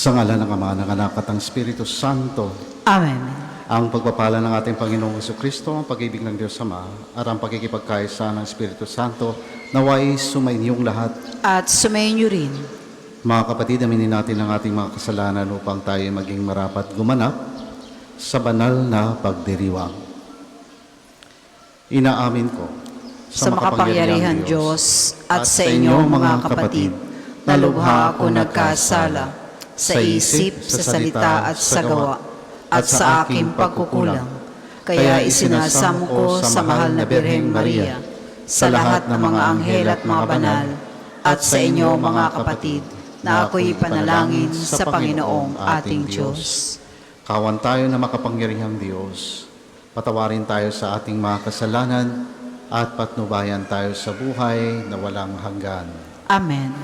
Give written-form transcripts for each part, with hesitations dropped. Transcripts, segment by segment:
Sa ngalan ng Ama, ng Anak at ng Espiritu Santo. Amen. Ang pagpapala ng ating Panginoong Jesucristo, ang pag-ibig ng Diyos Ama, at ang pagkikipagkaisa ng Espiritu Santo, naway sumainyong lahat. At sumayin niyo rin. Mga kapatid, aminin natin ang ating mga kasalanan upang tayo maging marapat gumanap sa banal na pagdiriwang. Inaamin ko Sa makapangyarihan Diyos at sa inyong mga kapatid, na lubha ako nagkasala sa isip, sa salita at sa gawa, at sa aking pagkukulang. Kaya isinasamo ko sa mahal na Birheng Maria, sa lahat ng mga anghel at mga banal, at sa inyo mga kapatid, na ako'y panalangin sa Panginoong ating Diyos. Kawan tayo na makapangyarihang Diyos. Patawarin tayo sa ating mga kasalanan at patnubayan tayo sa buhay na walang hanggan. Amen.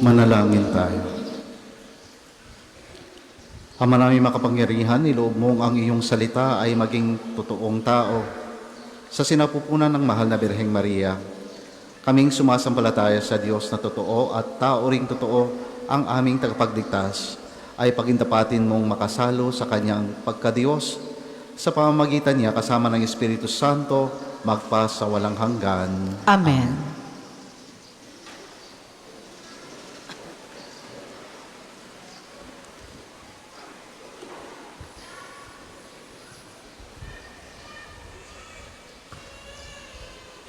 Manalangin tayo. Ama namin makapangyarihan, niloob mong ang iyong salita ay maging totoong tao. Sa sinapupunan ng mahal na Birheng Maria, kaming sumasampalataya sa Diyos na totoo at tao ring totoo ang aming tagapagligtas, ay pagintapatin mong makasalo sa kanyang pagkadiyos sa pamamagitan niya kasama ng Espiritu Santo magpa sa walang hanggan. Amen.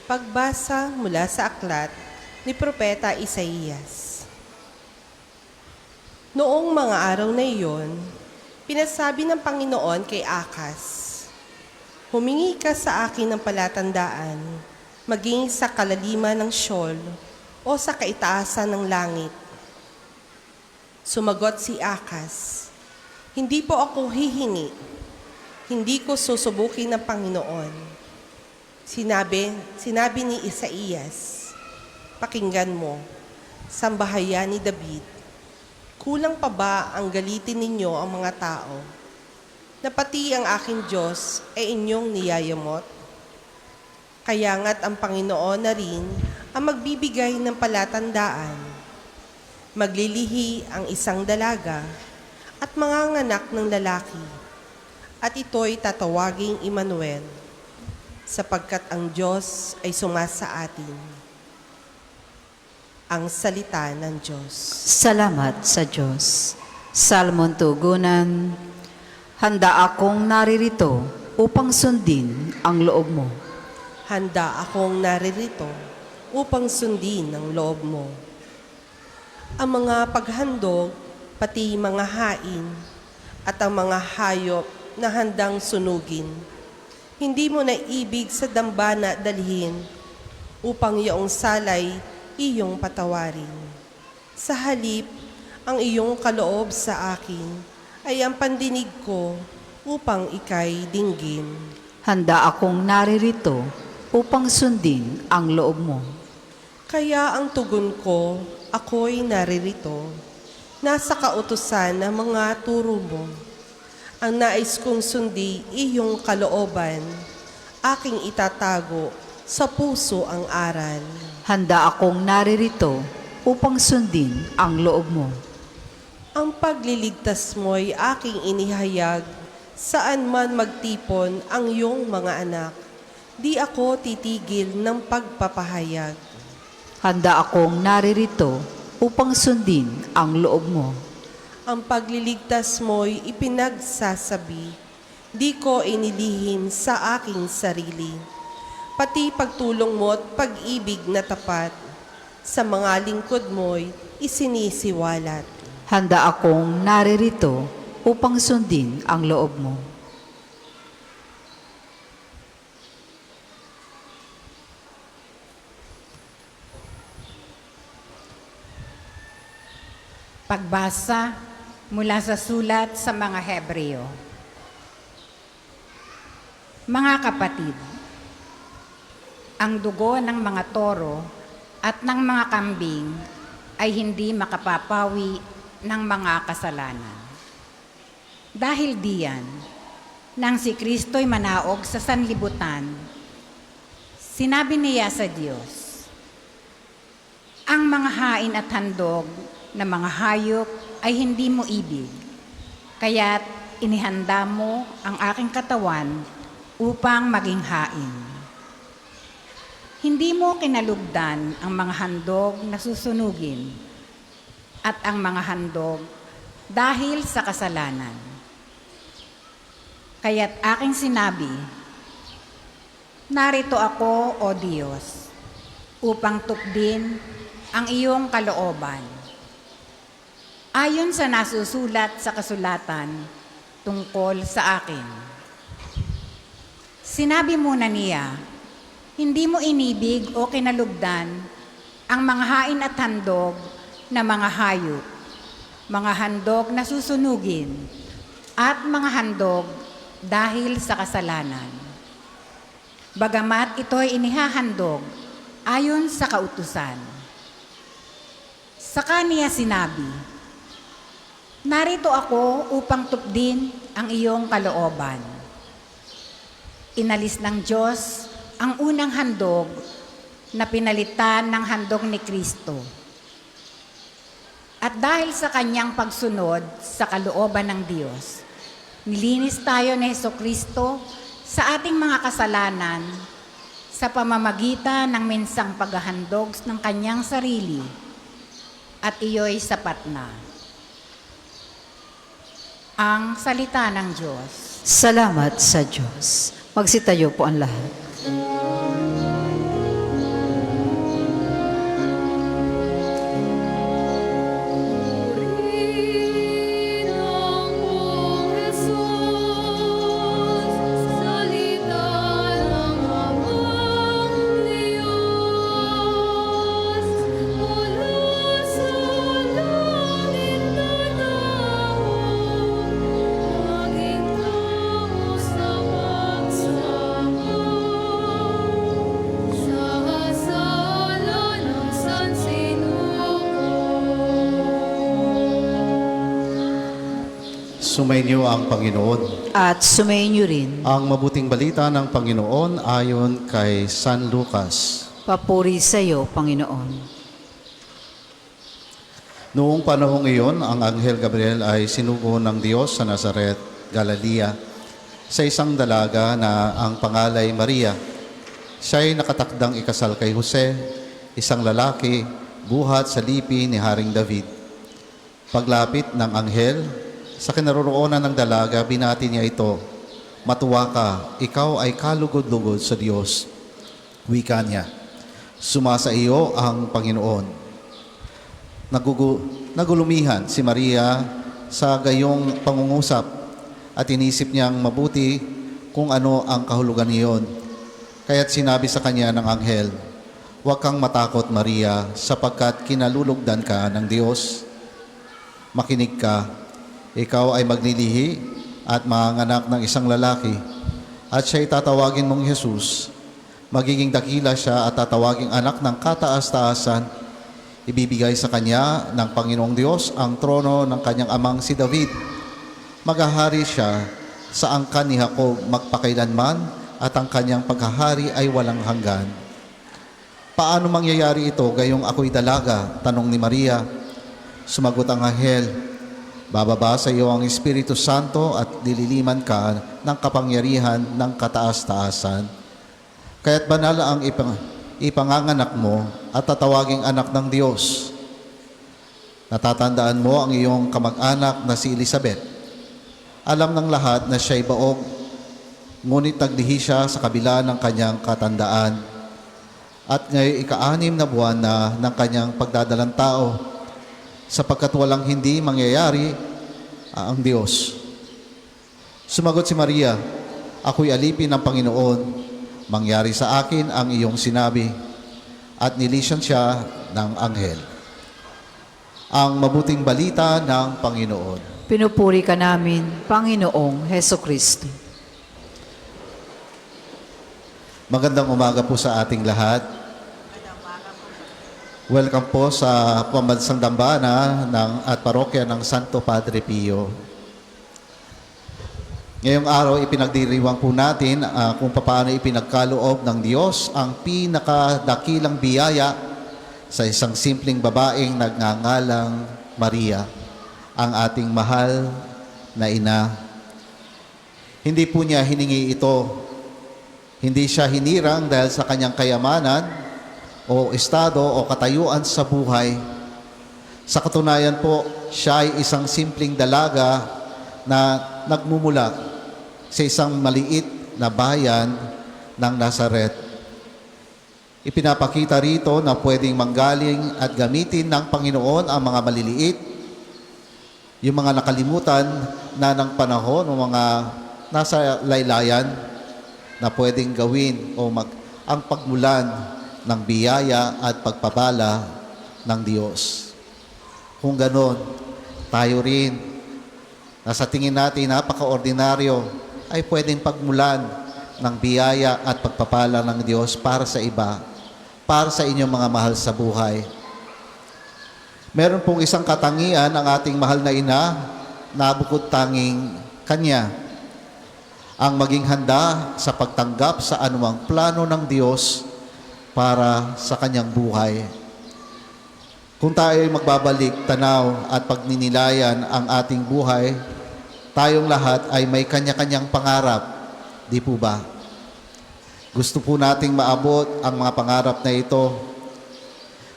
Pagbasa mula sa aklat ni Propeta Isaías. Noong mga araw na iyon, pinasabi ng Panginoon kay Akas, "Humingi ka sa akin ng palatandaan, maging sa kalaliman ng Sheol o sa kaitaasan ng langit." Sumagot si Akas, "Hindi po ako hihingi. Hindi ko susubukin ng Panginoon." Sinabi ni Isaías, "Pakinggan mo, sambahayan ni David, kulang pa ba ang galitin ninyo ang mga tao, na pati ang aking Diyos ay inyong niyayamot? Kaya nga't ang Panginoon na rin ang magbibigay ng palatandaan. Maglilihi ang isang dalaga at manganganak ng lalaki, at ito'y tatawaging Emmanuel, sapagkat ang Diyos ay sumasa atin." Ang salita ng Diyos. Salamat sa Diyos. Salmon tugunan, handa akong naririto upang sundin ang loob mo. Handa akong naririto upang sundin ang loob mo. Ang mga paghandog, pati mga hain, at ang mga hayop na handang sunugin, hindi mo na ibig sa dambana dalhin upang iyong salay iyong patawarin. Sa halip, ang iyong kaloob sa akin ay ang pandinig ko upang ika'y dinggin. Handa akong naririto upang sundin ang loob mo. Kaya ang tugon ko, ako'y naririto, nasa kautusan ng mga turo mo. Ang nais kong sundi iyong kalooban, aking itatago sa puso ang aral. Handa akong naririto upang sundin ang loob mo. Ang pagliligtas mo'y aking inihayag, saan man magtipon ang iyong mga anak. Di ako titigil ng pagpapahayag. Handa akong naririto upang sundin ang loob mo. Ang pagliligtas mo'y ipinagsasabi, di ko inilihim sa aking sarili. Pati pagtulong mo't pag-ibig na tapat, sa mga lingkod mo'y isinisiwalat. Handa akong naririto upang sundin ang loob mo. Pagbasa mula sa sulat sa mga Hebreo. Mga kapatid, ang dugo ng mga toro at ng mga kambing ay hindi makapapawi ng mga kasalanan. Dahil diyan, nang si Kristo'y manaog sa sanlibutan, sinabi niya sa Diyos, "Ang mga hain at handog na mga hayop ay hindi mo ibig, kaya't inihanda mo ang aking katawan upang maging hain. Hindi mo kinalugdan ang mga handog na susunugin at ang mga handog dahil sa kasalanan. Kaya't aking sinabi, narito ako, O Diyos, upang tukdin ang iyong kalooban. Ayon sa nasusulat sa kasulatan tungkol sa akin. Sinabi muna niya, hindi mo inibig o kinalugdan ang mga hain at handog na mga hayop, mga handog na susunugin, at mga handog dahil sa kasalanan. Bagamat ito'y inihahandog ayon sa kautusan. Sa kaniya sinabi, "Narito ako upang tupdin ang iyong kalooban." Inalis ng Diyos ang unang handog na pinalitan ng handog ni Kristo. At dahil sa kanyang pagsunod sa kalooban ng Diyos, nilinis tayo ni Hesukristo sa ating mga kasalanan sa pamamagitan ng minsang paghahandog ng kanyang sarili, at iyo'y sapat na. Ang salita ng Diyos. Salamat sa Diyos. Magsitayo po ang lahat. Sumainyo ang Panginoon. At sumayin niyo rin. Ang mabuting balita ng Panginoon ayon kay San Lucas. Papuri sa iyo, Panginoon. Noong panahong iyon, ang Anghel Gabriel ay sinugo ng Diyos sa Nazaret, Galilea, sa isang dalaga na ang pangalay Maria. Siya ay nakatakdang ikasal kay Jose, isang lalaki, buhat sa lipi ni Haring David. Paglapit ng anghel, sa kinaroroonan ng dalaga, binati niya ito, "Matuwa ka, ikaw ay kalugod-lugod sa Diyos." Wika niya, "Sumasa iyo ang Panginoon." Nagulumihan si Maria sa gayong pangungusap at inisip niyang mabuti kung ano ang kahulugan niyon. Kaya't sinabi sa kanya ng anghel, "Huwag kang matakot, Maria, sapagkat kinalulugdan ka ng Diyos. Makinig ka, ikaw ay maglilihi at manganganak ng isang lalaki, at siya'y tatawagin mong Jesus. Magiging dakila siya at tatawaging anak ng kataas-taasan. Ibibigay sa kanya ng Panginoong Diyos ang trono ng kanyang amang si David. Maghahari siya sa angkan ni Jacob magpakailanman, at ang kanyang paghahari ay walang hanggan." "Paano mangyayari ito gayong ako'y dalaga?" tanong ni Maria. Sumagot ang anghel, "Bababa sa iyo ang Espiritu Santo at dililiman ka ng kapangyarihan ng kataas-taasan. Kaya't banal ang ipanganganak mo at tatawaging anak ng Diyos. Natatandaan mo ang iyong kamag-anak na si Elizabeth. Alam ng lahat na siya'y baog, ngunit naglihi siya sa kabila ng kanyang katandaan. At ngayon ika-6 na buwan na ng kanyang pagdadalang tao, sapagkat walang hindi mangyayari ang Diyos." Sumagot si Maria, "Ako'y alipin ng Panginoon, mangyari sa akin ang iyong sinabi." At nilisyan siya ng anghel. Ang mabuting balita ng Panginoon. Pinupuri ka namin, Panginoong Hesukristo. Magandang umaga po sa ating lahat. Welcome po sa Pambansang Dambana at Parokya ng Santo Padre Pio. Ngayong araw, ipinagdiriwang po natin kung paano ipinagkaloob ng Diyos ang pinakadakilang biyaya sa isang simpleng babaeng nagngangalang Maria, ang ating mahal na ina. Hindi po niya hiningi ito. Hindi siya hinirang dahil sa kanyang kayamanan o estado o katayuan sa buhay. Sa katunayan po, siya ay isang simpleng dalaga na nagmumula sa isang maliit na bayan ng Nazaret. Ipinapakita rito na pwedeng manggaling at gamitin ng Panginoon ang mga maliliit, yung mga nakalimutan na ng panahon o mga nasa laylayan na pwedeng gawin o ang pagmulan ng biyaya at pagpapala ng Diyos. Kung ganon, tayo rin, na sa tingin natin napaka-ordinaryo, ay pwedeng pagmulan ng biyaya at pagpapala ng Diyos para sa iba, para sa inyong mga mahal sa buhay. Meron pong isang katangian ang ating mahal na ina na bukod tanging Kanya ang maging handa sa pagtanggap sa anumang plano ng Diyos para sa Kanyang buhay. Kung tayo ay magbabalik tanaw at pagninilayan ang ating buhay, tayong lahat ay may kanya-kanyang pangarap, di po ba? Gusto po nating maabot ang mga pangarap na ito.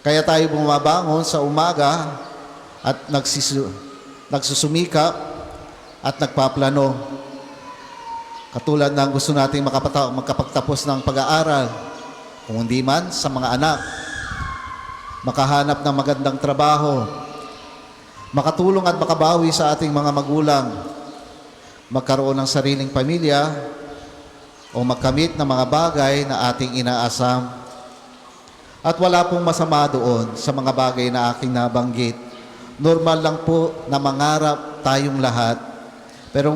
Kaya tayo bumabangon sa umaga at nagsusumikap at nagpaplano. Katulad ng gusto nating makapagtapos ng pag-aaral, kung hindi man sa mga anak, makahanap ng magandang trabaho, makatulong at makabawi sa ating mga magulang, magkaroon ng sariling pamilya, o magkamit ng mga bagay na ating inaasam. At wala pong masama doon sa mga bagay na aking nabanggit. Normal lang po na mangarap tayong lahat. Pero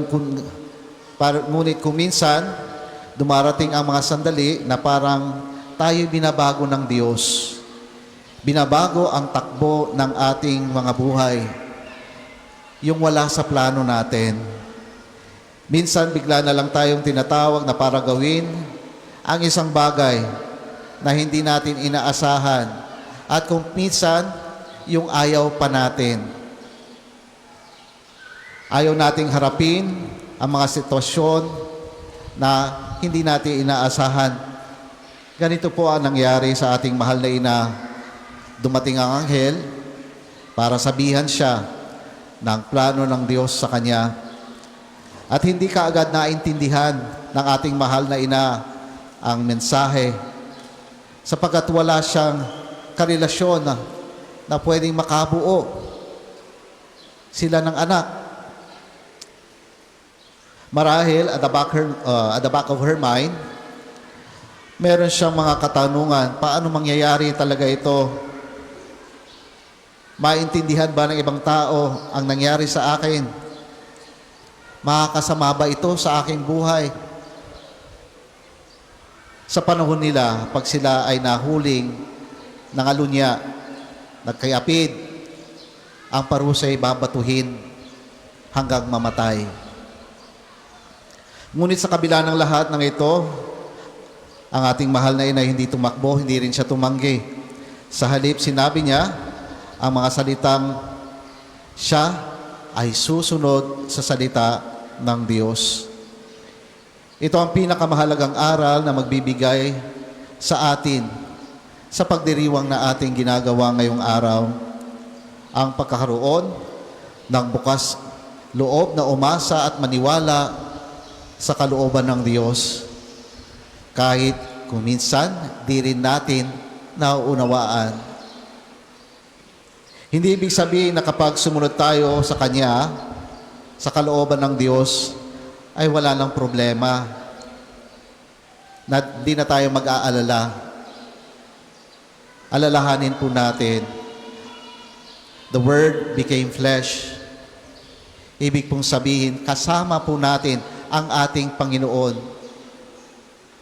ngunit kung minsan, dumarating ang mga sandali na parang tayo binabago ng Diyos. Binabago ang takbo ng ating mga buhay. Yung wala sa plano natin. Minsan bigla na lang tayong tinatawag na para gawin ang isang bagay na hindi natin inaasahan. At kung minsan, yung ayaw pa natin. Ayaw nating harapin ang mga sitwasyon na hindi natin inaasahan. Ganito po ang nangyari sa ating mahal na ina. Dumating ang anghel para sabihan siya ng plano ng Diyos sa kanya. At hindi kaagad naintindihan ng ating mahal na ina ang mensahe sapagkat wala siyang karelasyon na pwedeng makabuo sila ng anak. Marahil at the back of her mind, meron siyang mga katanungan. Paano mangyayari talaga ito? Maintindihan ba ng ibang tao ang nangyari sa akin? Makakasama ba ito sa aking buhay? Sa panahon nila, pag sila ay nahuling, nangalunya, nagkayapid, ang parusay babatuhin hanggang mamatay. Ngunit sa kabila ng lahat ng ito, ang ating mahal na ina hindi tumakbo, hindi rin siya tumanggi. Sa halip, sinabi niya, ang mga salitang siya ay susunod sa salita ng Diyos. Ito ang pinakamahalagang aral na magbibigay sa atin sa pagdiriwang na ating ginagawa ngayong araw. Ang pagkakaroon ng bukas loob na umasa at maniwala sa kalooban ng Diyos. Kahit kung minsan di rin natin nauunawaan. Hindi ibig sabihin na kapag sumunod tayo sa Kanya, sa kalooban ng Diyos, ay wala ng problema. Na di na tayo mag-aalala. Alalahanin po natin, the Word became flesh. Ibig pong sabihin, kasama po natin ang ating Panginoon.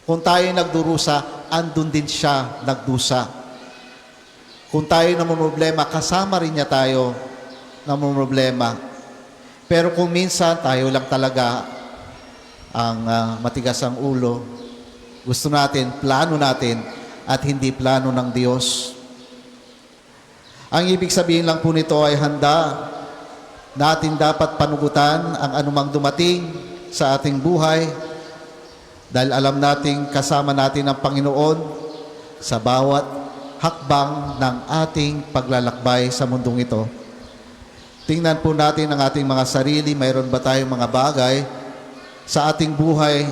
Kung tayo nagdurusa, andun din siya nagdusa. Kung tayo namumroblema, kasama rin niya tayo namumroblema. Pero kung minsan tayo lang talaga ang matigas ang ulo, gusto natin, plano natin, at hindi plano ng Diyos. Ang ibig sabihin lang po nito ay handa natin dapat panugutan ang anumang dumating sa ating buhay dahil alam nating kasama natin ang Panginoon sa bawat hakbang ng ating paglalakbay sa mundong ito. Tingnan po natin ang ating mga sarili, mayroon ba tayong mga bagay sa ating buhay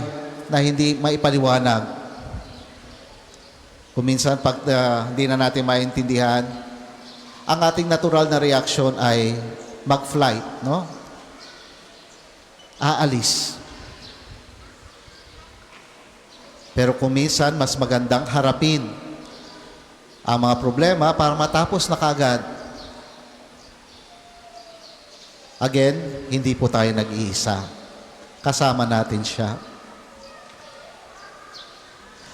na hindi maipaliwanag. Kung minsan pag hindi na natin maintindihan, ang ating natural na reaction ay mag-flight, no? Aalis. Pero kung minsan, mas magandang harapin ang mga problema para matapos na kaagad. Again, hindi po tayo nag-iisa. Kasama natin siya.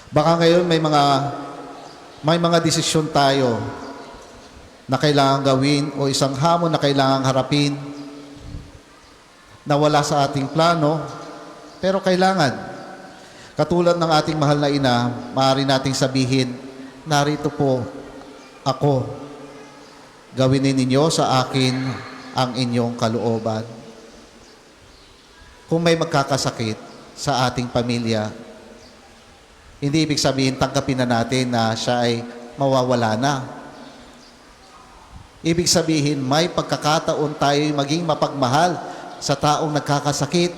Baka ngayon may mga desisyon tayo na kailangan gawin o isang hamon na kailangan harapin na wala sa ating plano, pero kailangan. Katulad ng ating mahal na ina, maaari nating sabihin, narito po ako. Gawin ninyo sa akin ang inyong kalooban. Kung may magkakasakit sa ating pamilya, hindi ibig sabihin tanggapin na natin na siya ay mawawala na. Ibig sabihin, may pagkakataon tayo maging mapagmahal sa taong nagkakasakit.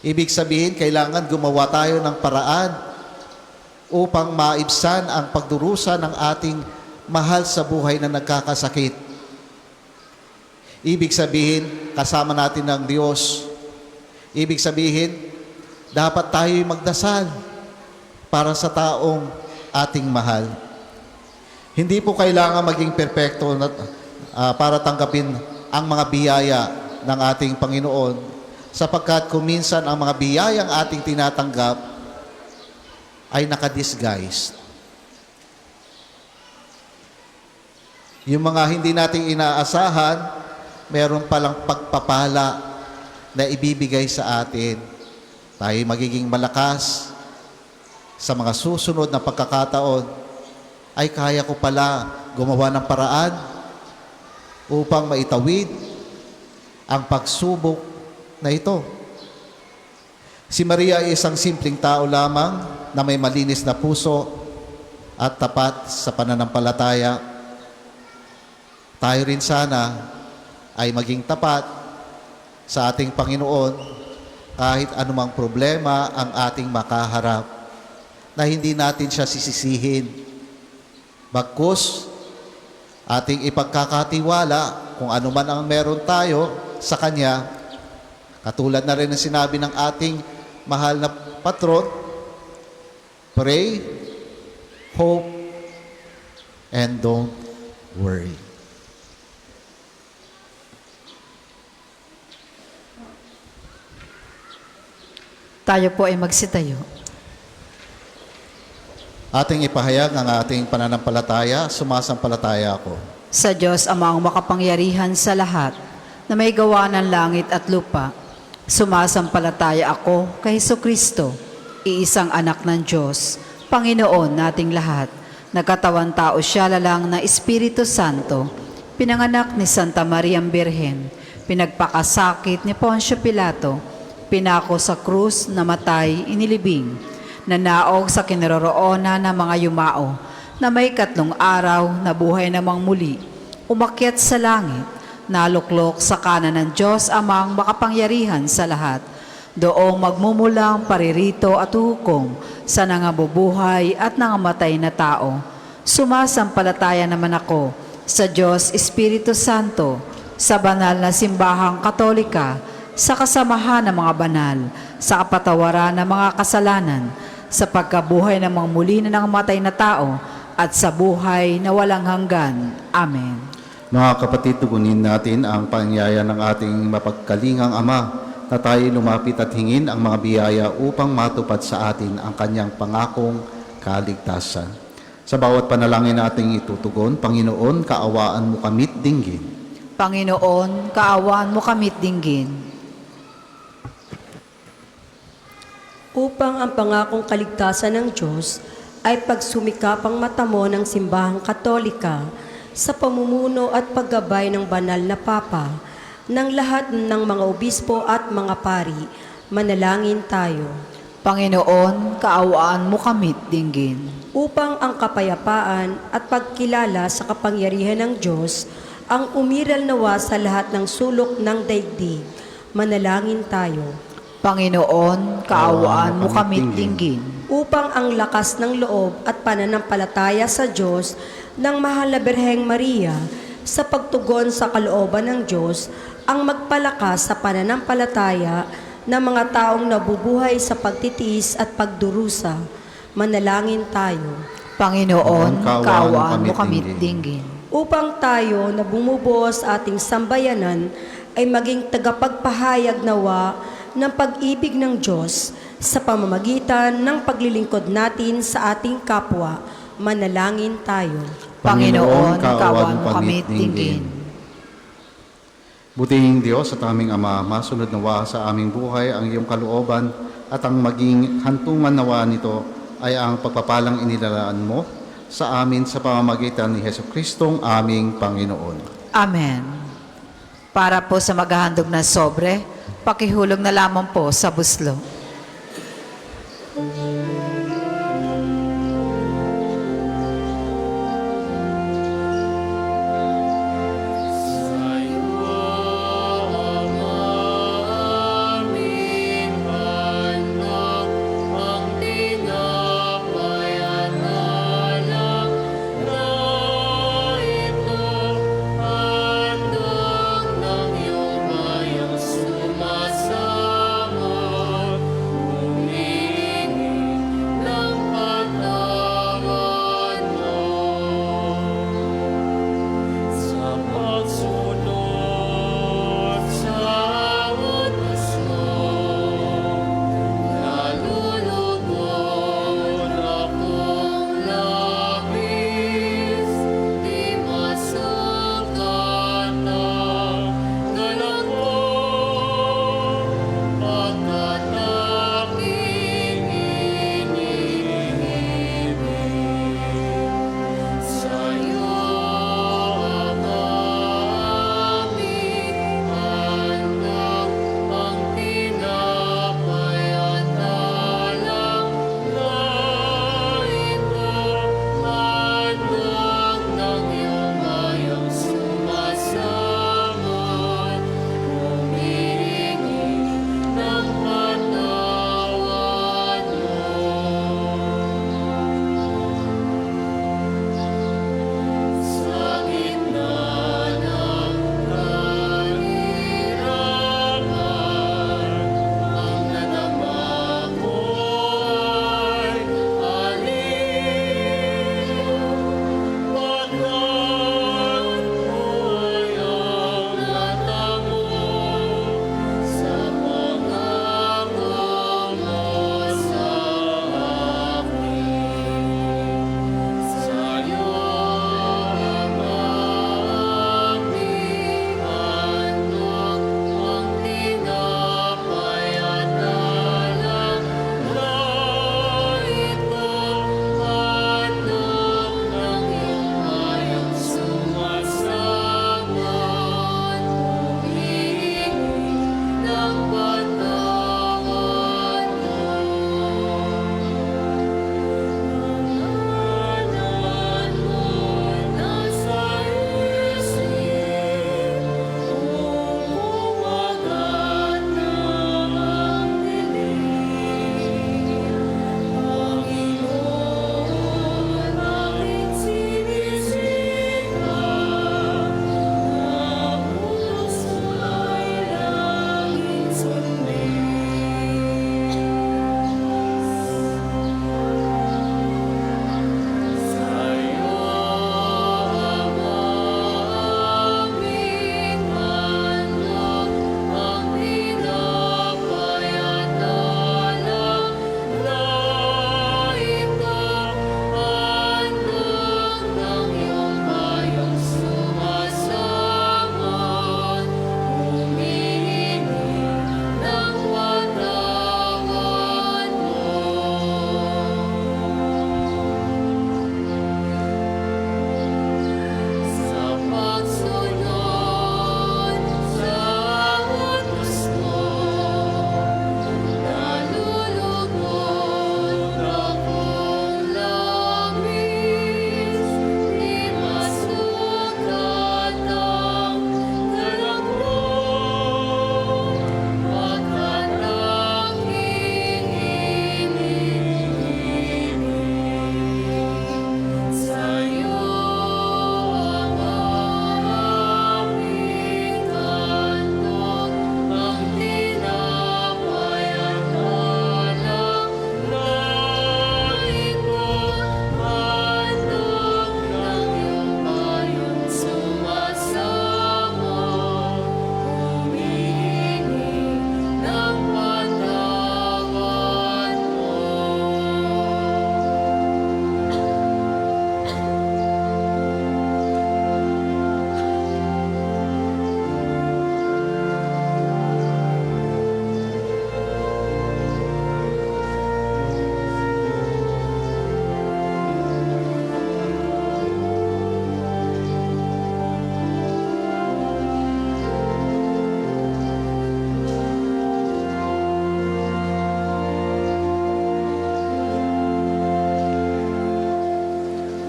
Ibig sabihin, kailangan gumawa tayo ng paraan upang maibsan ang pagdurusa ng ating mahal sa buhay na nagkakasakit. Ibig sabihin, kasama natin ng Diyos. Ibig sabihin, dapat tayo'y magdasal para sa taong ating mahal. Hindi po kailangan maging perpekto para tanggapin ang mga biyaya ng ating Panginoon, sapagkat kung minsan ang mga biyayang ating tinatanggap ay nakadisguise. Yung mga hindi nating inaasahan, meron palang pagpapala na ibibigay sa atin. Tayo magiging malakas sa mga susunod na pagkakataon. Ay kaya ko pala gumawa ng paraan upang maitawid ang pagsubok na ito. Si Maria ay isang simpleng tao lamang na may malinis na puso at tapat sa pananampalataya. Tayo rin sana ay maging tapat sa ating Panginoon kahit anumang problema ang ating makaharap, na hindi natin siya sisisihin. Bagkus, ating ipagkakatiwala kung ano man ang meron tayo sa Kanya, katulad na rin ang sinabi ng ating mahal na patron, pray, hope, and don't worry. Tayo po ay magsitayo. Ating ipahayag ang ating pananampalataya, sumasampalataya ako. Sa Diyos Amang makapangyarihan sa lahat, na may gawa ng langit at lupa, sumasampalataya ako kay Jesucristo, iisang anak ng Diyos, Panginoon nating lahat. Nagkatawan tao siya lalang na Espiritu Santo, pinanganak ni Santa Maria Birhen, pinagpakasakit ni Poncio Pilato, pinako sa krus, namatay, inilibing, nanaog sa kinaroroonan ng mga yumao, na may 3 araw na buhay namang muli, umakyat sa langit, naluklok sa kanan ng Diyos Amang makapangyarihan sa lahat, doong magmumulang paririto at hukom sa nangabubuhay at nangamatay na tao. Sumasampalataya naman ako sa Diyos Espiritu Santo, sa banal na simbahang Katolika, sa kasamahan ng mga banal, sa kapatawaran ng mga kasalanan, sa pagkabuhay ng mga muli na nangamatay na tao, at sa buhay na walang hanggan. Amen. Mga kapatid, tugunin natin ang pangyaya ng ating mapagkalingang Ama, na tayo lumapit at hingin ang mga biyaya upang matupad sa atin ang kanyang pangakong kaligtasan. Sa bawat panalangin nating itutugon, Panginoon, kaawaan mo kami't dinggin. Panginoon, kaawaan mo kami't dinggin. Upang ang pangakong kaligtasan ng Diyos ay pagsumikapang matamo ng simbahang Katolika sa pamumuno at paggabay ng banal na Papa, ng lahat ng mga obispo at mga pari, manalangin tayo. Panginoon, kaawaan mo kami't dinggin. Upang ang kapayapaan at pagkilala sa kapangyarihan ng Diyos ang umiral nawa sa lahat ng sulok ng daigdig, manalangin tayo. Panginoon, kaawaan mo kami't dinggin. Upang ang lakas ng loob at pananampalataya sa Diyos ng mahal na Birheng Maria sa pagtugon sa kalooban ng Diyos ang magpalakas sa pananampalataya ng mga taong nabubuhay sa pagtitiis at pagdurusa. Manalangin tayo. Panginoon, kaawaan mo kami't dinggin. Upang tayo na bumubuo sa ating sambayanan ay maging tagapagpahayag nawa ng pag-ibig ng Diyos sa pamamagitan ng paglilingkod natin sa ating kapwa. Manalangin tayo. Panginoon, kaawaan mo kami tingin. Butihing Diyos at aming Ama, masunod nawa sa aming buhay ang iyong kalooban at ang maging hantungan nawa nito ay ang pagpapalang inilalaan mo sa amin sa pamamagitan ni Hesus Kristong aming Panginoon. Amen. Para po sa maghahandog na sobre, pakihulog na lamang po sa buslo.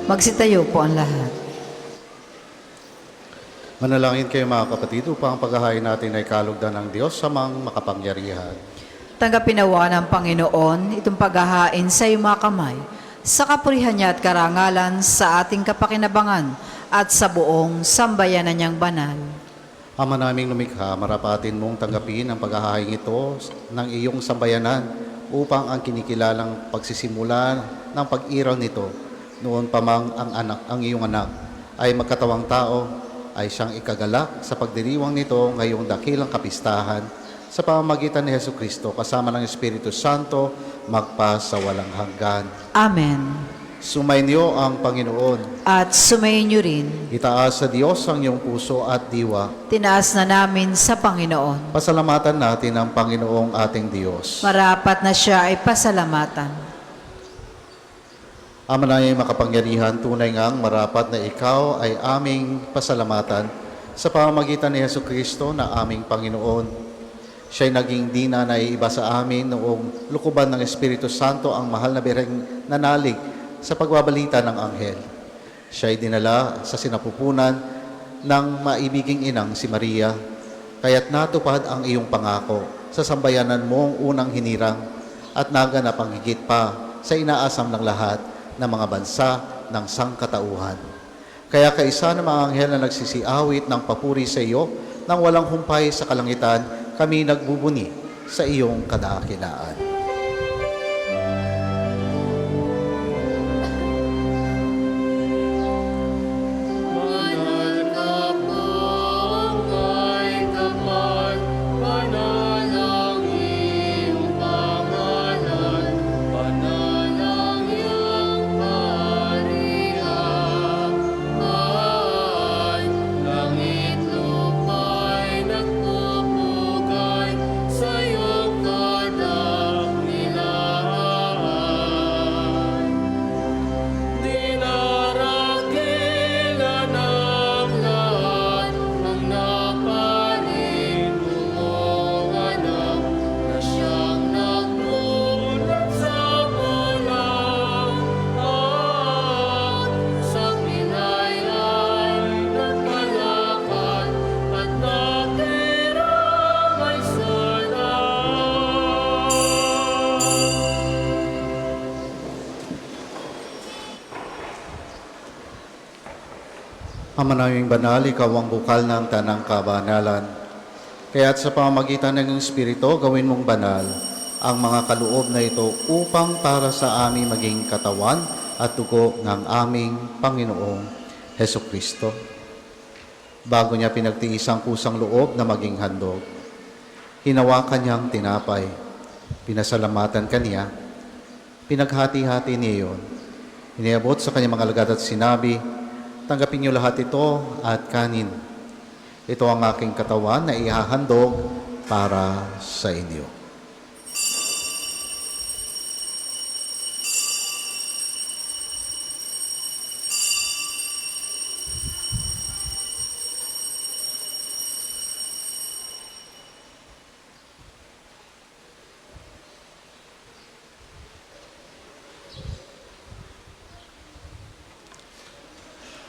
Magsitayo po ang lahat. Manalangin kayo mga kapatid upang ang paghahain natin ay kalugdan ng Diyos sa mga makapangyarihan. Tanggapin nawa ng Panginoon itong paghahain sa iyong mga kamay, sa kapurihan niya at karangalan sa ating kapakinabangan at sa buong sambayanan niyang banal. Ama naming lumikha, marapatin mong tanggapin ang paghahain ito ng iyong sambayanan upang ang kinikilalang pagsisimula ng pag-iraw nito noon pa mang ang iyong anak ay magkatawang tao ay siyang ikagalak sa pagdiriwang nito ngayong dakilang kapistahan sa pamamagitan ni Jesucristo kasama ng Espiritu Santo magpa sa walang hanggan. Amen. Sumainyo ang Panginoon. At sumayin niyo rin, Itaas sa Diyos ang iyong puso at diwa. tinaas na namin sa Panginoon. Pasalamatan natin ang Panginoong ating Diyos. Marapat na siya ay pasalamatan. Ama na makapangyarihan, tunay ngang marapat na ikaw ay aming pasalamatan sa pamamagitan ni Jesucristo na aming Panginoon. Siya'y naging dina na iba sa amin noong lukuban ng Espiritu Santo ang mahal na birheng nanalig sa pagbabalita ng anghel. Siya'y dinala sa sinapupunan ng maibiging inang si Maria, kaya't natupad ang iyong pangako sa sambayanan mong unang hinirang at naganap ang higit pa sa inaasam ng lahat ng mga bansa ng sangkatauhan. Kaya kaisa ng mga anghel na nagsisiawit ng papuri sa iyo nang walang humpay sa kalangitan, kami nagbubuni sa iyong kadakilaan. Ama naming banal, ikaw ang bukal ng tanang kabanalan. Kaya't sa pamamagitan ng Espiritu, gawin mong banal ang mga kaloob na ito upang para sa amin maging katawan at dugo ng aming Panginoong Heso Kristo. Bago niya pinagtiis ang kusang loob na maging handog, hinawakan niyang tinapay, pinasalamatan kaniya, pinaghati-hati niya yun, iniabot sa kanyang mga alagad at sinabi, tanggapin niyo lahat ito at kanin. Ito ang aking katawan na ihahandog para sa inyo.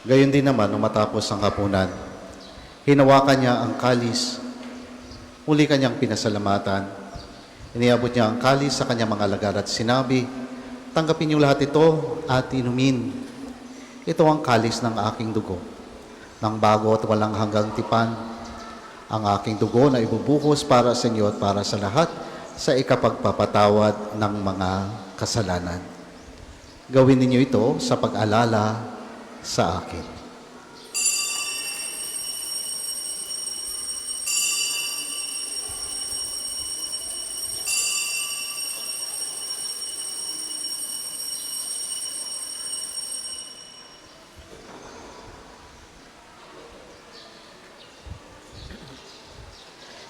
Gayon din naman, nung matapos ang hapunan, hinawakan niya ang kalis, muli kanyang pinasalamatan, iniabot niya ang kalis sa kanyang mga alagad at sinabi, tanggapin niyo lahat ito at inumin. Ito ang kalis ng aking dugo, ng bago at walang hanggang tipan, ang aking dugo na ibubuhos para sa inyo at para sa lahat sa ikapagpapatawad ng mga kasalanan. Gawin ninyo ito sa pag-alala sa akin.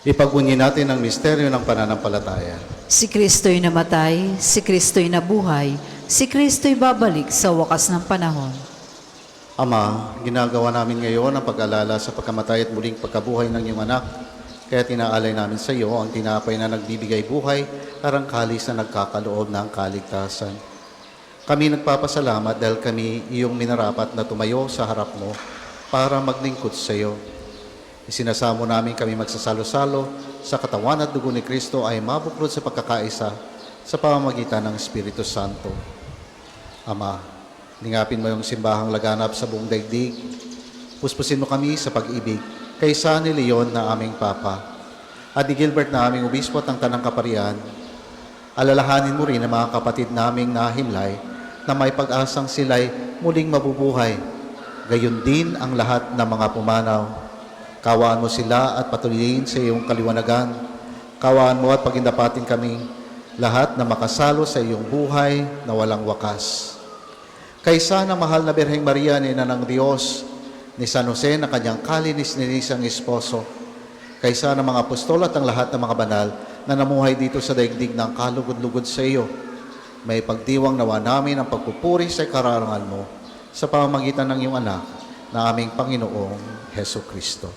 Ipagbunyi natin ang misteryo ng pananampalataya. Si Kristo'y namatay, si Kristo'y nabuhay, si Kristo'y babalik sa wakas ng panahon. Ama, ginagawa namin ngayon ang pag-alala sa pagkamatay at muling pagkabuhay ng iyong anak. Kaya tinaalay namin sa iyo ang tinapay na nagbibigay buhay, at ang kalis na nagkakaloob ng kaligtasan. Kami nagpapasalamat dahil kami iyong minarapat na tumayo sa harap mo para maglingkod sa iyo. Isinasamo namin kami magsasalo-salo sa katawan at dugo ni Kristo ay mabuklod sa pagkakaisa sa pamamagitan ng Espiritu Santo. Ama, lingapin mo yung simbahang laganap sa buong daigdig. Puspusin mo kami sa pag-ibig kay San Leon na aming Papa at ni Gilbert na aming obispo at ang Tanang Kaparian. Alalahanin mo rin ang mga kapatid naming nahimlay na may pag-asang sila'y muling mabubuhay. Gayon din ang lahat ng mga pumanaw. Kawaan mo sila at patuloyin sa iyong kaliwanagan. Kawaan mo at pagindapatin kami lahat na makasalo sa iyong buhay na walang wakas. Kaysa ng mahal na Birheng Maria, ni Ina ng Diyos, ni San Jose na kanyang kalinis-nilisang esposo, kaysa ng mga apostol at ang lahat ng mga banal na namuhay dito sa daigdig ng kalugod-lugod sa iyo, may pagdiwang nawa namin ang pagpupuri sa kararangal mo sa pamamagitan ng iyong anak na aming Panginoong Heso Kristo.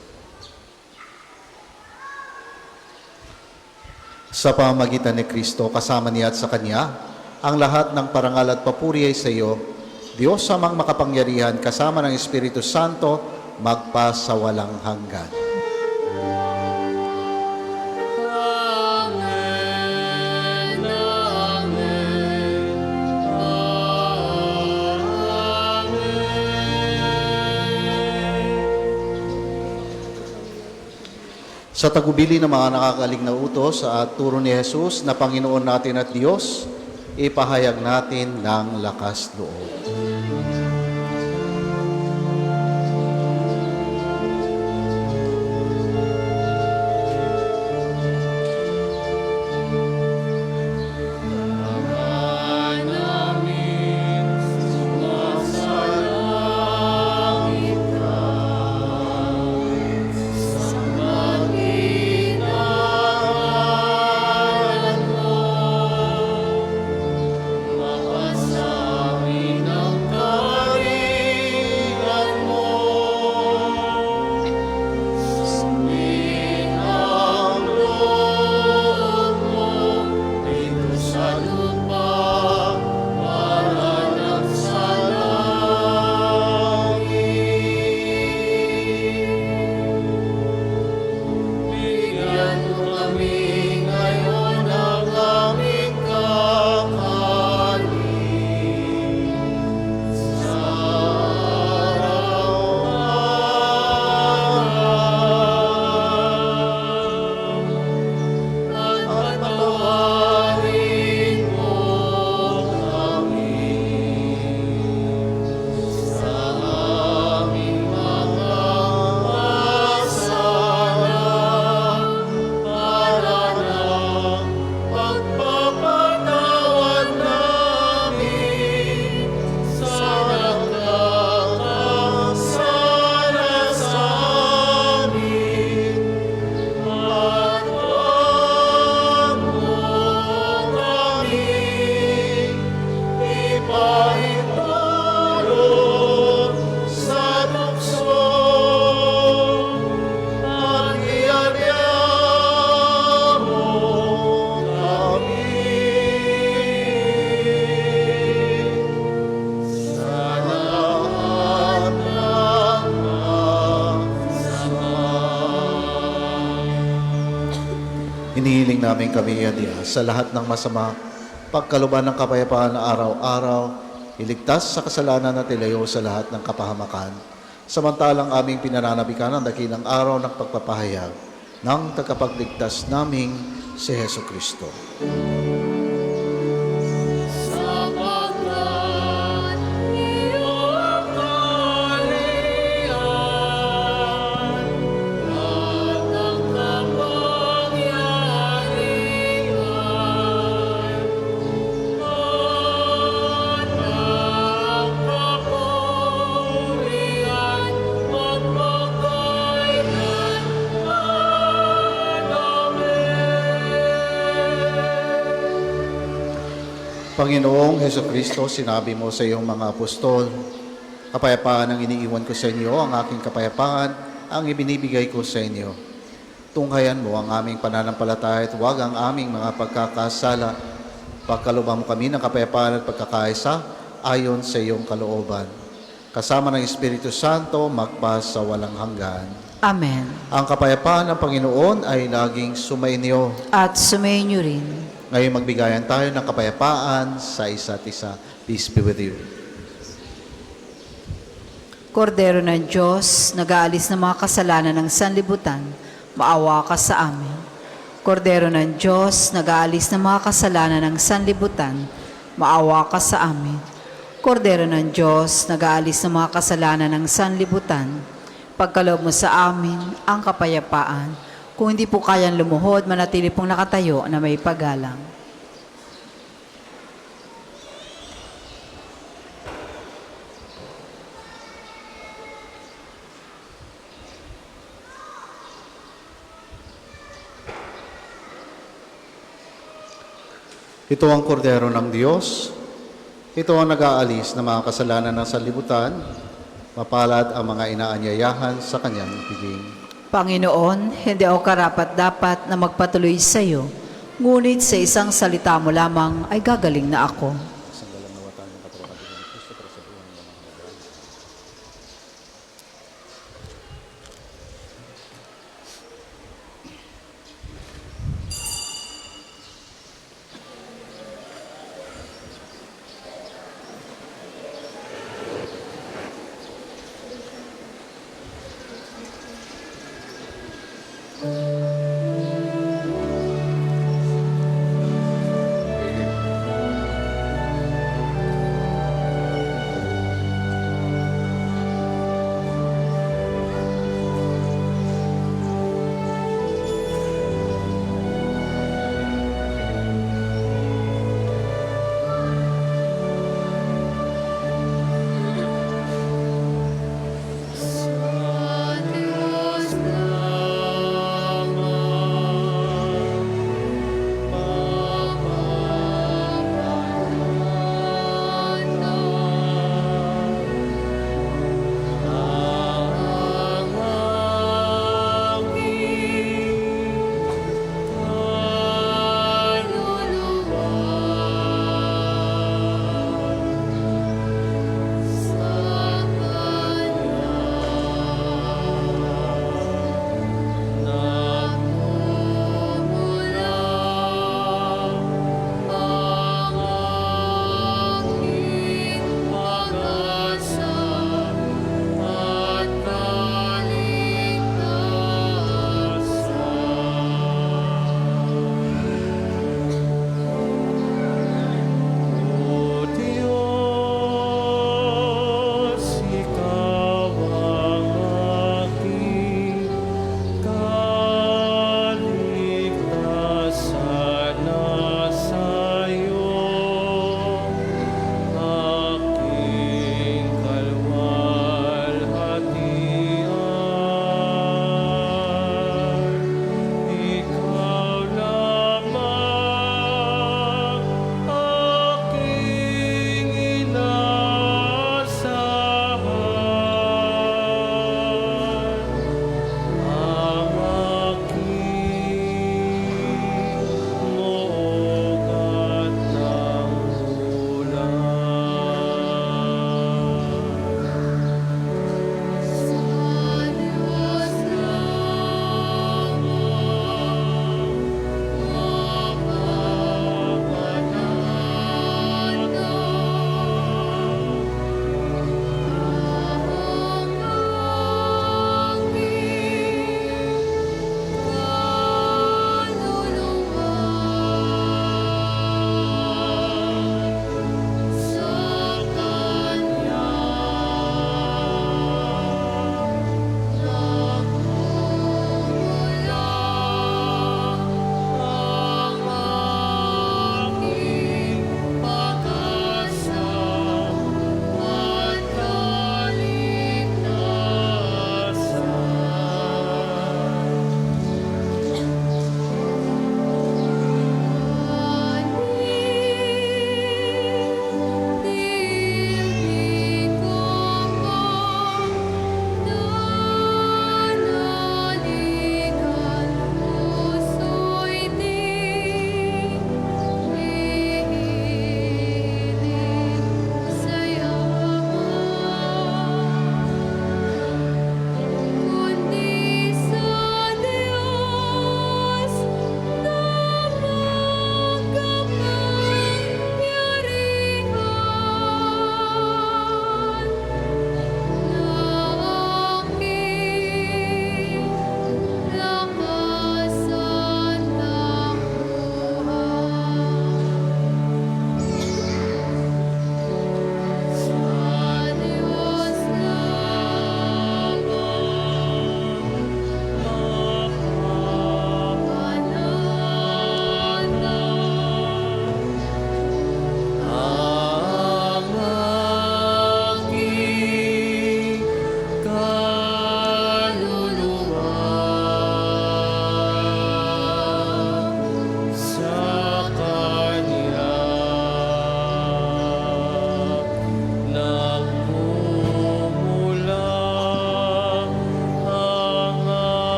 Sa pamamagitan ni Kristo, kasama niya at sa Kanya, ang lahat ng parangal at papuri ay sa iyo, Diyos amang makapangyarihan, kasama ng Espiritu Santo, magpasawalang hanggan. Sa tagubili ng mga nakakalig na utos at turo ni Jesus na Panginoon natin at Diyos, ipahayag natin ng lakas loob. Hinihiling namin kami, Diyos, sa lahat ng masama, pagkaluban ng kapayapaan na araw-araw, iligtas sa kasalanan at ilayo sa lahat ng kapahamakan. Samantalang aming pinananabikan ang dakilang araw ng pagpapahayag ng tagapagligtas naming si Heso Kristo. Panginoong Heso Kristo, sinabi mo sa iyong mga apostol, kapayapaan ang iniiwan ko sa inyo, ang aking kapayapaan ang ibinibigay ko sa inyo. Tunghayan mo ang aming pananampalataya at huwag ang aming mga pagkakasala. Pagkalooban mo kami ng kapayapaan at pagkakaisa ayon sa iyong kalooban. Kasama ng Espiritu Santo, magpa sa walang hanggan. Amen. Ang kapayapaan ng Panginoon ay laging sumainyo. At sumainyo rin. Ngayon magbigayan tayo ng kapayapaan sa isa't isa. Peace be with you. Kordero ng Diyos, nag-aalis ng mga kasalanan ng sanlibutan, maawa ka sa amin. Kordero ng Diyos, nag-aalis ng mga kasalanan ng sanlibutan, maawa ka sa amin. Kordero ng Diyos, nag-aalis ng mga kasalanan ng sanlibutan, pagkaloob mo sa amin ang kapayapaan. Kung hindi po kayang lumuhod, manatili pong nakatayo na may paggalang. Ito ang kordero ng Diyos. Ito ang nag-aalis ng mga kasalanan ng sanlibutan. Mapalad ang mga inaanyayahan sa kanyang piging. Panginoon, hindi ako karapat-dapat na magpatuloy sa iyo, ngunit sa isang salita mo lamang ay gagaling na ako.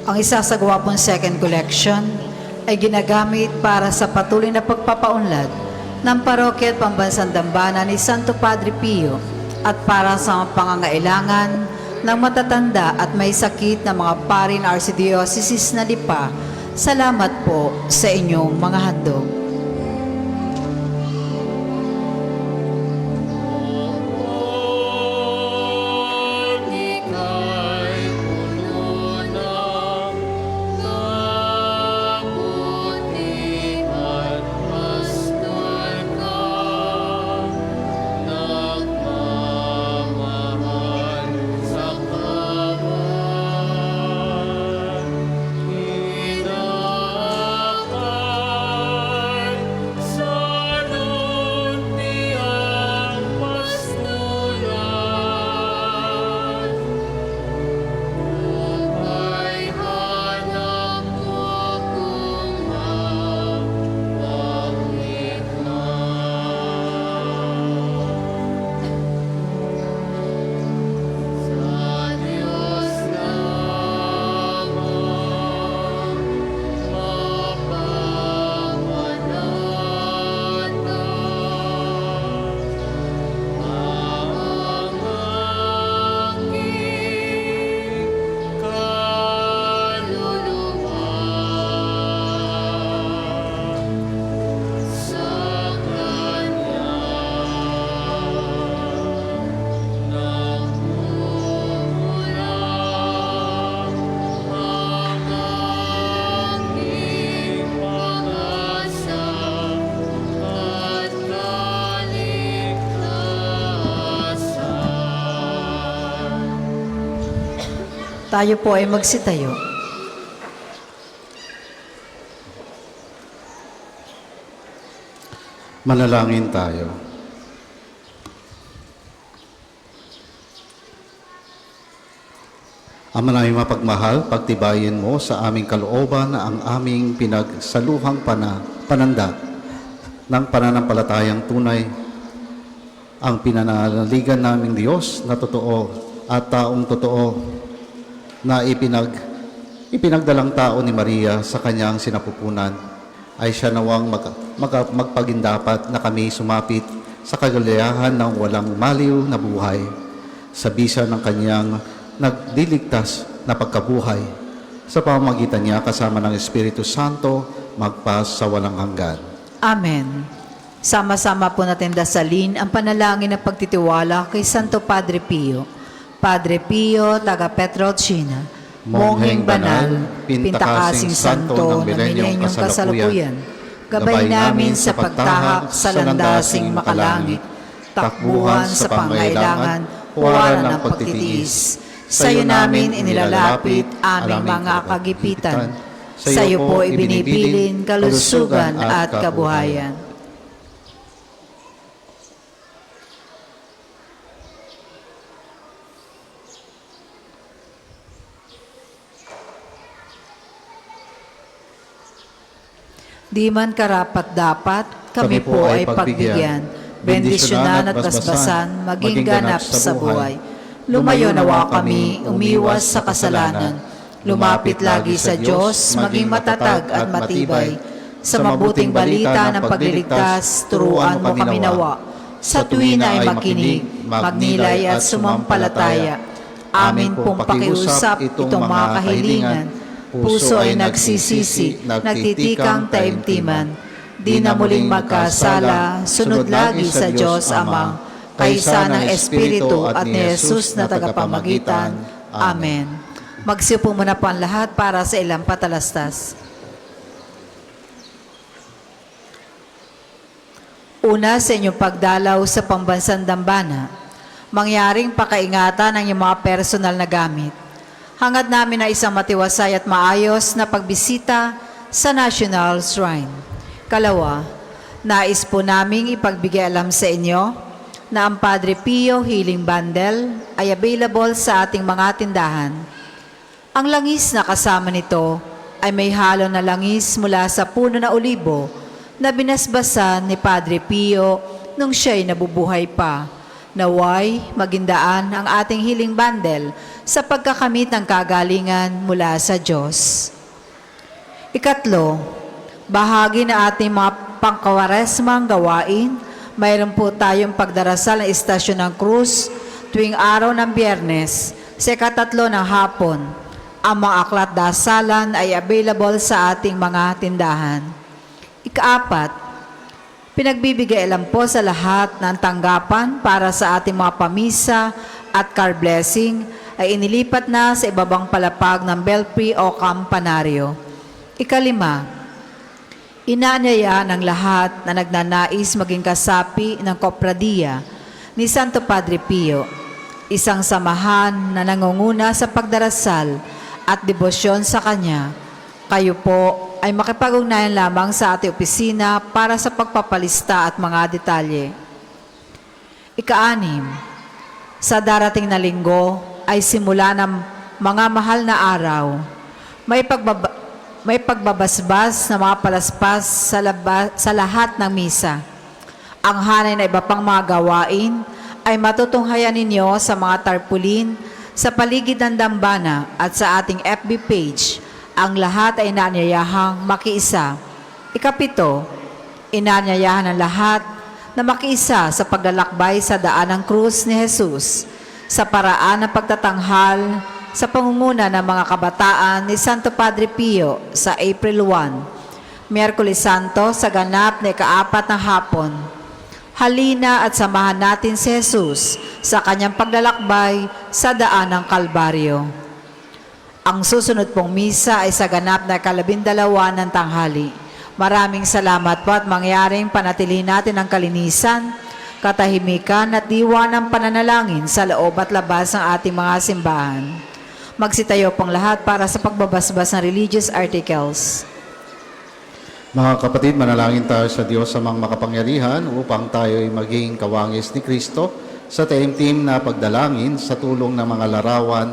Ang isasagawa pong second collection ay ginagamit para sa patuloy na pagpapaunlad ng parokya at pambansang dambana ni Santo Padre Pio at para sa mga pangangailangan ng matatanda at may sakit na mga parin Archdiocese na Lipa. Salamat po sa inyong mga handog. Tayo po ay magsitayo. Manalangin tayo. Ama naming mapagmahal, pagtibayin mo sa aming kalooban na ang aming pinagsaluhang pananda ng pananampalatayang tunay, ang pinanaligan naming Diyos na totoo at taong totoo na ipinagdalang tao ni Maria sa kanyang sinapupunan, ay siya nawang magpagindapat na kami sumapit sa kagalayahan ng walang maliw na buhay sa bisa ng kanyang nagdiligtas na pagkabuhay sa pamamagitan niya kasama ng Espiritu Santo magpas sa walang hanggan. Amen. Sama-sama po natin dasalin ang panalangin ng pagtitiwala kay Santo Padre Pio. Padre Pio, taga Petrolcina, Mongheng Banal, Pintakasing Santo ng Milenyong Kasalukuyan, gabay namin sa pagtahak sa landasing makalangit, takbuhan sa pangailangan, huwaran ng pagtitiis. Sa iyo namin inilalapit aming mga kagipitan. Sa iyo po ibinibilin kalusugan at kabuhayan. Di man karapat-dapat, kami po ay pagbigyan, bendisyonan at basbasan, maging ganap sa buhay. Lumayo nawa kami, umiwas sa kasalanan, lumapit lagi sa Diyos, maging matatag at matibay. Sa mabuting balita ng pagliligtas, turuan mo kami nawa. Sa tuwina ay makinig, magnilay at sumampalataya. Amin pong pakiusap itong mga kahilingan. Puso ay nagsisisi, nagtitikang taimtiman. Di na muling magkasala, sunod lagi sa Diyos Amang, kaysa ng Espiritu at ni Jesus na tagapamagitan. Amen. Magsiupo muna po ang lahat para sa ilang patalastas. Una, sa inyong pagdalaw sa pambansang dambana, mangyaring pakaingatan ang iyong mga personal na gamit. Hangad namin na isang matiwasay at maayos na pagbisita sa National Shrine. Kalawa, nais po naming ipagbigay alam sa inyo na ang Padre Pio Healing Bundle ay available sa ating mga tindahan. Ang langis na kasama nito ay may halo na langis mula sa puno na olibo na binasbasan ni Padre Pio nung siya'y nabubuhay pa. Naway, magindaan ang ating healing bundle sa pagkakamit ng kagalingan mula sa Diyos. Ikatlo, bahagi na ating mga pangkawaresmang gawain, mayroon po tayong pagdarasal ng Istasyon ng Krus tuwing araw ng Biyernes sa ikatatlo ng hapon. Ang mga aklat dasalan ay available sa ating mga tindahan. Ikaapat, pinagbibigay alam po sa lahat ng tanggapan para sa ating mga pamisa at car blessing ay inilipat na sa ibabang palapag ng belfry o kampanaryo. Ikalima, inaanyaya ng lahat na nagnanais maging kasapi ng Kopradiya ni Santo Padre Pio, isang samahan na nangunguna sa pagdarasal at debosyon sa Kanya. Kayo po ay makipag-ugnayan lamang sa ating opisina para sa pagpapalista at mga detalye. Ika-6, sa darating na linggo ay simula ng mga mahal na araw. May pagbabasbas na mga palaspas sa lahat ng misa. Ang hanay na iba pang mga gawain ay matutunghayan ninyo sa mga tarpaulin sa paligid ng dambana at sa ating FB page. Ang lahat ay inaanyayahang makiisa. Ikapito, inaanyayahan ng lahat na makiisa sa paglalakbay sa daan ng krus ni Jesus sa paraan ng pagtatanghal sa pangunguna ng mga kabataan ni Santo Padre Pio sa April 1, Miyerkules Santo sa ganap na ika-4 ng hapon. Halina at samahan natin si Jesus sa kanyang paglalakbay sa daan ng Kalbaryo. Ang susunod pong misa ay sa ganap na ika-12 ng tanghali. Maraming salamat po at mangyaring panatilihin natin ang kalinisan, katahimikan at diwa ng pananalangin sa loob at labas ng ating mga simbahan. Magsitayo pong lahat para sa pagbabasbas ng religious articles. Mga kapatid, manalangin tayo sa Diyos sa mga makapangyarihan upang tayo ay maging kawangis ni Kristo sa taimtim na pagdalangin sa tulong ng mga larawan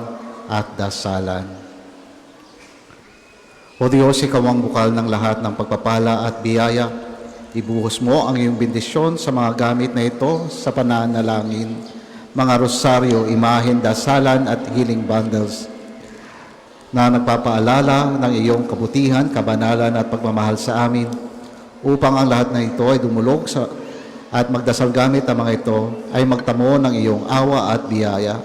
at dasalan. O Diyos, ikaw ang bukal ng lahat ng pagpapala at biyaya. Ibuhos mo ang iyong bendisyon sa mga gamit na ito sa pananalangin, mga rosaryo, imahen, dasalan at healing bundles na nagpapaalala ng iyong kabutihan, kabanalan at pagmamahal sa amin upang ang lahat na ito ay dumulog at magdasal gamit ang mga ito ay magtamo ng iyong awa at biyaya.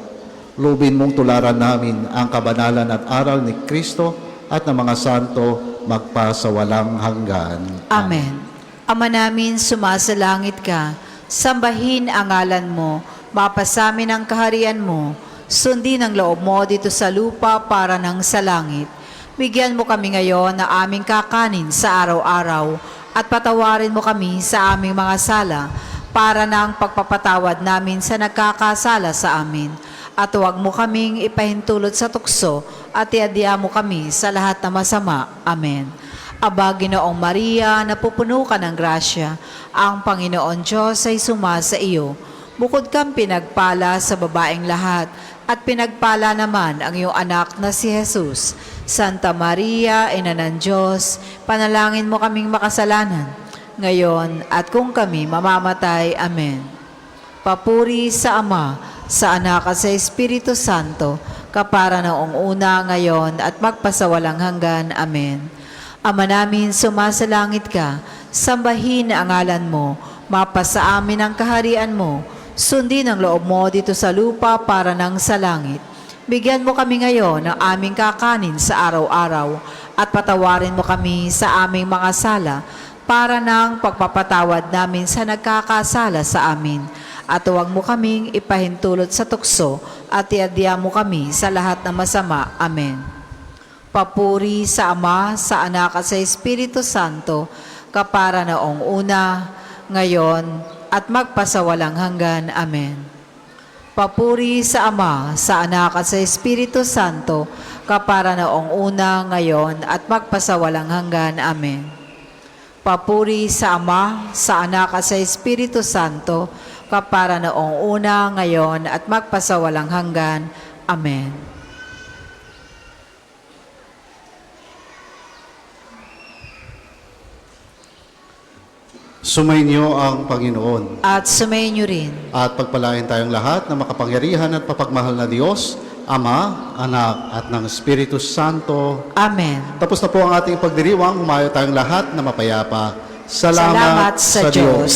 Lubin mong tularan namin ang kabanalan at aral ni Kristo at ng mga santo magpasawalang hanggan. Amen. Ama namin, sumasalangit ka, sambahin ang ngalan mo, mapasamin ang kaharian mo, sundin ang loob mo dito sa lupa para ng sa langit. Bigyan mo kami ngayon na aming kakanin sa araw-araw at patawarin mo kami sa aming mga sala para ng pagpapatawad namin sa nagkakasala sa amin. At huwag mo kaming ipahintulot sa tukso at iadya mo kami sa lahat ng masama. Amen. Aba, Ginoong Maria, napupuno ka ng grasya, ang Panginoon Diyos ay sumasa iyo. Bukod kang pinagpala sa babaeng lahat, at pinagpala naman ang iyong anak na si Jesus. Santa Maria, Ina ng Diyos, panalangin mo kaming makasalanan, ngayon at kung kami mamamatay. Amen. Papuri sa Ama, sa Anak at sa Espiritu Santo, kapara noong una, ngayon at magpasawalang hanggan. Amen. Ama namin, sumasalangit ka, sambahin ang ngalan mo, mapasa amin ang kaharian mo, sundin ang loob mo dito sa lupa para ng sa langit. Bigyan mo kami ngayon ng aming kakanin sa araw-araw at patawarin mo kami sa aming mga sala para ng pagpapatawad namin sa nagkakasala sa amin. At huwag mo kaming ipahintulot sa tukso at iadya mo kami sa lahat ng masama. Amen. Papuri sa Ama, sa Anak at sa Espiritu Santo, kapara noong una, ngayon, at magpasawalang hanggan. Amen. Papuri sa Ama, sa Anak at sa Espiritu Santo, kapara noong una, ngayon, at magpasawalang hanggan. Amen. Papuri sa Ama, sa Anak at sa Espiritu Santo, kapara noong una, ngayon, at magpasawalang hanggan. Amen. Sumainyo ang Panginoon. At sumayin niyo rin. At pagpalain tayong lahat na makapangyarihan at papagmahal na Diyos, Ama, Anak, at ng Espiritu Santo. Amen. Tapos na po ang ating pagdiriwang. Humayo tayong lahat na mapayapa. Salamat sa Diyos.